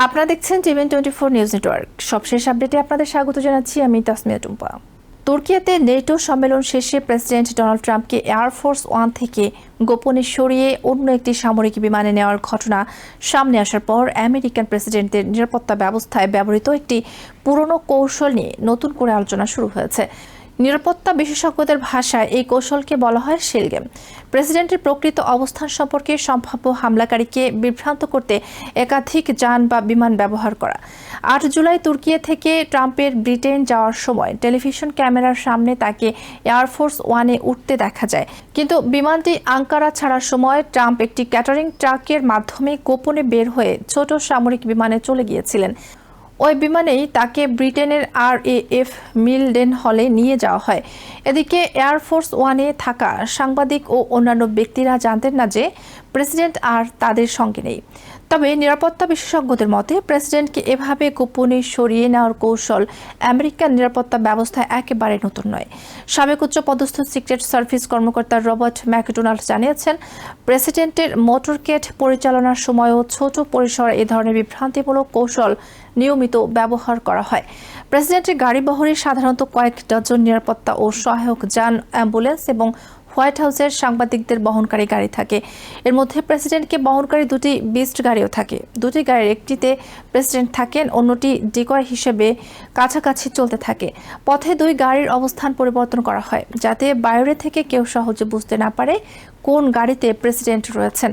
আপনারা দেখছেন টিভেন24 news network. সবশেষ আপডেটে আপনাদের স্বাগত জানাচ্ছি আমি তাসমিয়া টুম্পা। তুর্কিতে নেটো সম্মেলন শেষে প্রেসিডেন্ট ডোনাল্ড ট্রাম্পকে এয়ারফোর্স ওয়ান থেকে গোপনে সরিয়ে অন্য একটি সামরিক বিমানে নেওয়ার ঘটনা সামনে আসার পর আমেরিকান প্রেসিডেন্টের নিরাপত্তা ব্যবস্থায় ব্যবহৃত একটি পুরনো কৌশল নিয়ে নতুন করে আলোচনা শুরু হয়েছে। নিরাপত্তা বিশেষজ্ঞদের ভাষায় এই কৌশলকে বলা হয় শেল গেম। প্রেসিডেন্টের প্রকৃত অবস্থান সম্পর্কে সম্ভাব্য হামলাকারীকে বিভ্রান্ত করতে একাধিক যান বা বিমান ব্যবহার করা। ৮ জুলাই তুর্কি থেকে ট্রাম্পের ব্রিটেন যাওয়ার সময় টেলিভিশন ক্যামেরার সামনে তাকে এয়ারফোর্স ওয়ানে উঠতে দেখা যায়, কিন্তু বিমানটি আঙ্কারা ছাড়ার সময় ট্রাম্প একটি ক্যাটারিং ট্রাকের মাধ্যমে গোপনে বের হয়ে ছোট সামরিক বিমানে চলে গিয়েছিলেন। ওই বিমানেই তাকে ব্রিটেনের RAF মিলডেন হলে নিয়ে যাওয়া হয়। এদিকে এয়ারফোর্স ওয়ানে থাকা সাংবাদিক ও অন্যান্য ব্যক্তিরা জানতেন না যে প্রেসিডেন্ট আর তাদের সঙ্গে নেই। তবে নিরাপত্তা বিশেষজ্ঞদের মতে প্রেসিডেন্টকে এভাবে গোপনে সরিয়ে নেওয়ার কৌশল আমেরিকান নিরাপত্তা ব্যবস্থায় একেবারে নতুন নয়। সাবেক উচ্চপদস্থ সিক্রেট সার্ভিস কর্মকর্তা রবার্ট ম্যাকডোনাল্ড জানিয়েছেন, প্রেসিডেন্টের মোটরকেট পরিচালনার সময়ও ছোট পরিসরে এ ধরনের বিভ্রান্তিমূলক কৌশল নিয়মিত ব্যবহার করা হয়। প্রেসিডেন্টের গাড়ি বহরে সাধারণত কয়েক ডজন নিরাপত্তা ও সহায়ক যান, অ্যাম্বুলেন্স এবং হোয়াইট হাউসের সাংবাদিকদের বহনকারী গাড়ি থাকে। এর মধ্যে প্রেসিডেন্টকে বহনকারী দুটি বিস্ট গাড়িও থাকে। দুটি গাড়ির একটিতে প্রেসিডেন্ট থাকেন, অন্যটি ডিকয় হিসেবে কাছাকাছি চলতে থাকে। পথে দুই গাড়ির অবস্থান পরিবর্তন করা হয়, যাতে বাইরে থেকে কেউ সহজে বুঝতে না পারে কোন গাড়িতে প্রেসিডেন্ট রয়েছেন।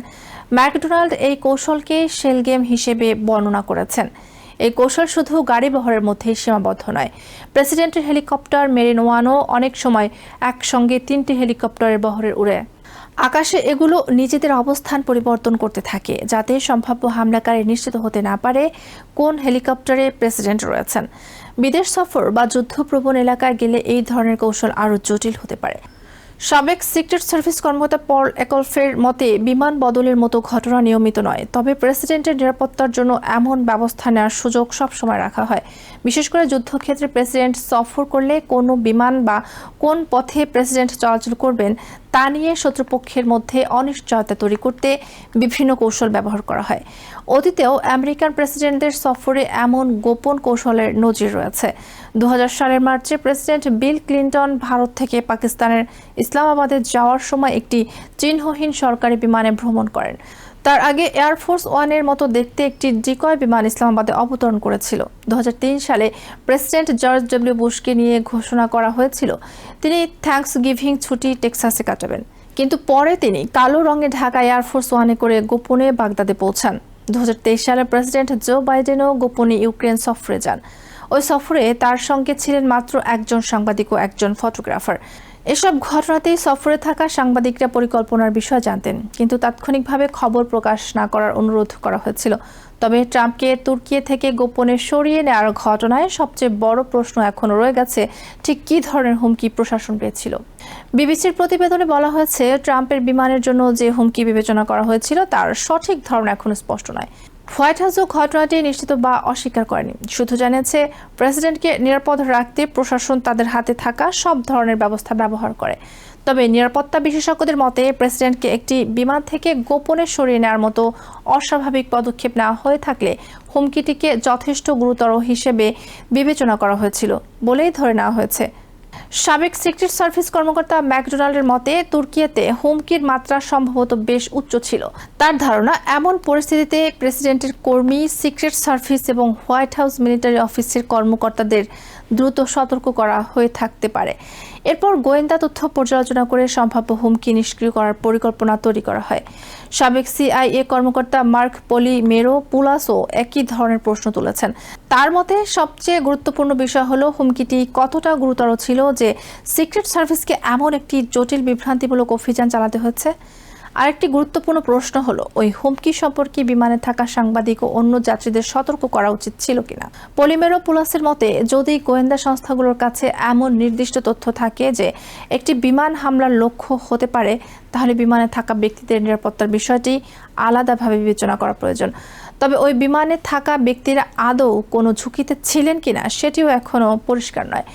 ম্যাকডোনাল্ড এই কৌশলকে শেল গেম হিসেবে বর্ণনা করেছেন। এই কৌশল শুধু গাড়ি বহরের মধ্যেই সীমাবদ্ধ নয়। প্রেসিডেন্টের হেলিকপ্টার মেরিন ওয়ানও অনেক সময় একসঙ্গে 3টি হেলিকপ্টারের বহরে উড়ে আকাশে এগুলো নিজেদের অবস্থান পরিবর্তন করতে থাকে, যাতে সম্ভাব্য হামলাকারী নিশ্চিত হতে না পারে কোন হেলিকপ্টারে প্রেসিডেন্ট রয়েছেন। বিদেশ সফর বা যুদ্ধপ্রবণ এলাকায় গেলে এই ধরনের কৌশল আরও জটিল হতে পারে। সাবেক সিক্রেট সার্ভিস কর্মকর্তা পল একলফের মতে বিমান বদলের মতো ঘটনা নিয়মিত নয়, তবে প্রেসিডেন্টের নিরাপত্তার জন্য এমন ব্যবস্থা নেওয়ার সুযোগ সবসময় রাখা হয়। বিশেষ করে যুদ্ধক্ষেত্রে প্রেসিডেন্ট সফর করলে কোনো বিমান বা কোন পথে প্রেসিডেন্ট চলাচল করবেন তা নিয়ে শত্রুপক্ষের মধ্যে অনিশ্চয়তা তৈরি করতে বিভিন্ন কৌশল ব্যবহার করা হয়। অতীতেও আমেরিকান প্রেসিডেন্টদের সফরে এমন গোপন কৌশলের নজির রয়েছে। 2000 সালের মার্চে প্রেসিডেন্ট বিল ক্লিন্টন ভারত থেকে পাকিস্তানের ইসলামাবাদে যাওয়ার সময় একটি চিহ্নহীন সরকারি বিমানে ভ্রমণ করেন। তার আগে এয়ারফোর্স ওয়ানের মতো দেখতে একটি ডিকয় বিমান ইসলামাবাদে অবতরণ করেছিল। 2003 সালে প্রেসিডেন্ট জর্জ ডব্লিউ বুশকে নিয়ে ঘোষণা করা হয়েছিল তিনি থ্যাঙ্কস গিভিং ছুটি টেক্সাসে কাটাবেন, কিন্তু পরে তিনি কালো রঙে ঢাকা এয়ারফোর্স ওয়ানে করে গোপনে বাগদাদে পৌঁছান। 2023 সালে প্রেসিডেন্ট জো বাইডেনও গোপনে ইউক্রেন সফরে যান। ওই সফরে তার সঙ্গে ছিলেন মাত্র একজন সাংবাদিক ও একজন ফটোগ্রাফার। এসব ঘটনাতেই সফরে থাকা সাংবাদিকরা পরিকল্পনার বিষয় জানতেন, কিন্তু তাৎক্ষণিকভাবে খবর প্রকাশ না করার অনুরোধ করা হয়েছিল। তবে ট্রাম্পকে তুর্কি থেকে গোপনে সরিয়ে নেওয়ার ঘটনায় সবচেয়ে বড় প্রশ্ন এখনো রয়ে গেছে, ঠিক কী ধরনের হুমকি প্রশাসন পেয়েছিল। বিবিসির প্রতিবেদনে বলা হয়েছে, ট্রাম্পের বিমানের জন্য যে হুমকি বিবেচনা করা হয়েছিল তার সঠিক ধরন এখনো স্পষ্ট নয়। হোয়াইট হাউসও ঘটনাটি নিশ্চিত বা অস্বীকার করেনি, শুধু জানিয়েছে প্রেসিডেন্টকে নিরাপদ রাখতে প্রশাসন তাদের হাতে থাকা সব ধরনের ব্যবস্থা ব্যবহার করে। তবে নিরাপত্তা বিশেষজ্ঞদের মতে প্রেসিডেন্টকে একটি বিমান থেকে গোপনে সরিয়ে নেওয়ার মতো অস্বাভাবিক পদক্ষেপ নেওয়া হয়ে থাকলে হুমকিটিকে যথেষ্ট গুরুতর হিসেবে বিবেচনা করা হয়েছিল বলেই ধরে নেওয়া হয়েছে। সাবেক সিক্রেট সার্ভিস কর্মকর্তা ম্যাকডোনাল্ডের মতে তুর্কিতে হুমকির মাত্রা সম্ভবত বেশ উচ্চ ছিল। তার ধারণা, এমন পরিস্থিতিতে প্রেসিডেন্টের কর্মী, সিক্রেট সার্ভিস এবং হোয়াইট হাউস মিলিটারি অফিসের কর্মকর্তাদের দ্রুত সতর্ক করা হয়ে থাকতে পারে। এরপর গোয়েন্দা তথ্য পর্যালোচনা করে সম্ভাব্য হুমকি নিষ্ক্রিয় করার পরিকল্পনা তৈরি করা হয়। সাবেক CIA কর্মকর্তা মার্ক পলিমেরো পুলাসও একই ধরনের প্রশ্ন তুলেছেন। তার মতে সবচেয়ে গুরুত্বপূর্ণ বিষয় হলো হুমকিটি কতটা গুরুতর ছিল যে সিক্রেট সার্ভিসকে এমন একটি জটিল বিভ্রান্তিমূলক অভিযান চালাতে হচ্ছে। আরেকটি গুরুত্বপূর্ণ প্রশ্ন হলো, ওই হুমকি সম্পর্কে বিমানে থাকা সাংবাদিক ও অন্য যাত্রীদের সতর্ক করা উচিত ছিল কিনা। পলিমেরো পুলাসের মতে, যদি গোয়েন্দা সংস্থাগুলোর কাছে এমন নির্দিষ্ট তথ্য থাকে যে একটি বিমান হামলার লক্ষ্য হতে পারে, তাহলে বিমানে থাকা ব্যক্তিদের নিরাপত্তার বিষয়টি আলাদাভাবে বিবেচনা করা প্রয়োজন। তবে ওই বিমানে থাকা ব্যক্তিরা আদৌ কোনো ঝুঁকিতে ছিলেন কিনা সেটিও এখনও পরিষ্কার নয়।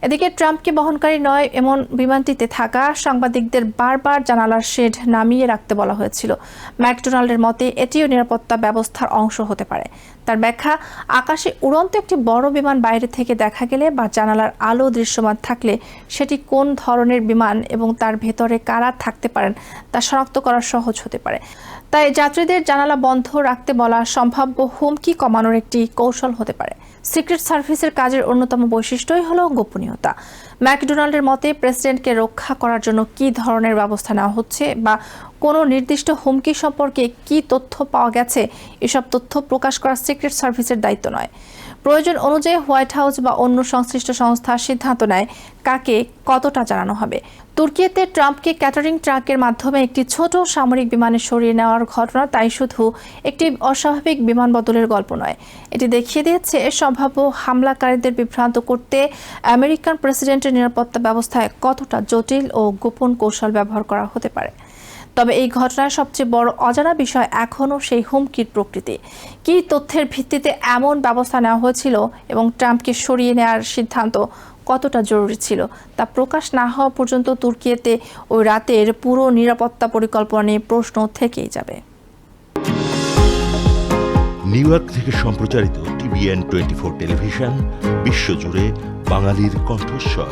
এদিকে ট্রাম্পকে বহনকারী নয় এমন বিমানটিতে থাকা সাংবাদিকদের বারবার জানালার শেড নামিয়ে রাখতে বলা হয়েছিল। ম্যাকডোনাল্ডের মতে এটিও নিরাপত্তা ব্যবস্থার অংশ হতে পারে। তার ব্যাখ্যা, আকাশে উড়ন্ত একটি বড় বিমান বাইরে থেকে দেখা গেলে বা জানালার আলো দৃশ্যমান থাকলে সেটি কোন ধরনের বিমান এবং তার ভেতরে কারা থাকতে পারেন তা শনাক্ত করা সহজ হতে পারে। তাই যাত্রীদের জানালা বন্ধ রাখতে বলা সম্ভাব্য হুমকি কমানোর একটি কৌশল হতে পারে। সিক্রেট সার্ভিসের কাজের অন্যতম বৈশিষ্ট্যই হলো গোপনীয়তা। ম্যাকডোনাল্ডের মতে, প্রেসিডেন্টকে রক্ষা করার জন্য কী ধরনের ব্যবস্থা নেওয়া হচ্ছে বা কোনো নির্দিষ্ট হুমকি সম্পর্কে কী তথ্য পাওয়া গেছে, এসব তথ্য প্রকাশ করা সিক্রেট সার্ভিসের দায়িত্ব নয়। প্রয়োজন অনুযায়ী হোয়াইট হাউস বা অন্য সংশ্লিষ্ট সংস্থা সিদ্ধান্ত নেয় কাকে কতটা জানানো হবে। তুর্কিতে ট্রাম্পকে ক্যাটারিং ট্রাকের মাধ্যমে একটি ছোট সামরিক বিমানে সরিয়ে নেওয়ার ঘটনা তাই শুধু একটি অস্বাভাবিক বিমান বদলের গল্প নয়, এটি দেখিয়ে দিয়েছে সম্ভাব্য হামলাকারীদের বিভ্রান্ত করতে আমেরিকান প্রেসিডেন্টের নিরাপত্তা ব্যবস্থায় কতটা জটিল ও গোপন কৌশল ব্যবহার করা হতে পারে। তবে এই ঘটনার সবচেয়ে বড় অজানা বিষয় এখনও সেই হুমকির প্রকৃতি। কী তথ্যের ভিত্তিতে এমন ব্যবস্থা নেওয়া হয়েছিল এবং ট্রাম্পকে সরিয়ে নেওয়ার সিদ্ধান্ত কতটা জরুরি ছিল তা প্রকাশ না হওয়া পর্যন্ত তুর্কিতে ওই রাতের পুরো নিরাপত্তা পরিকল্পনা নিয়ে প্রশ্ন থেকেই যাবে। নিউ ইয়র্ক থেকে সম্প্রচারিত TVN 24 টেলিভিশন বিশ্বজুড়ে বাঙালির কণ্ঠস্বর।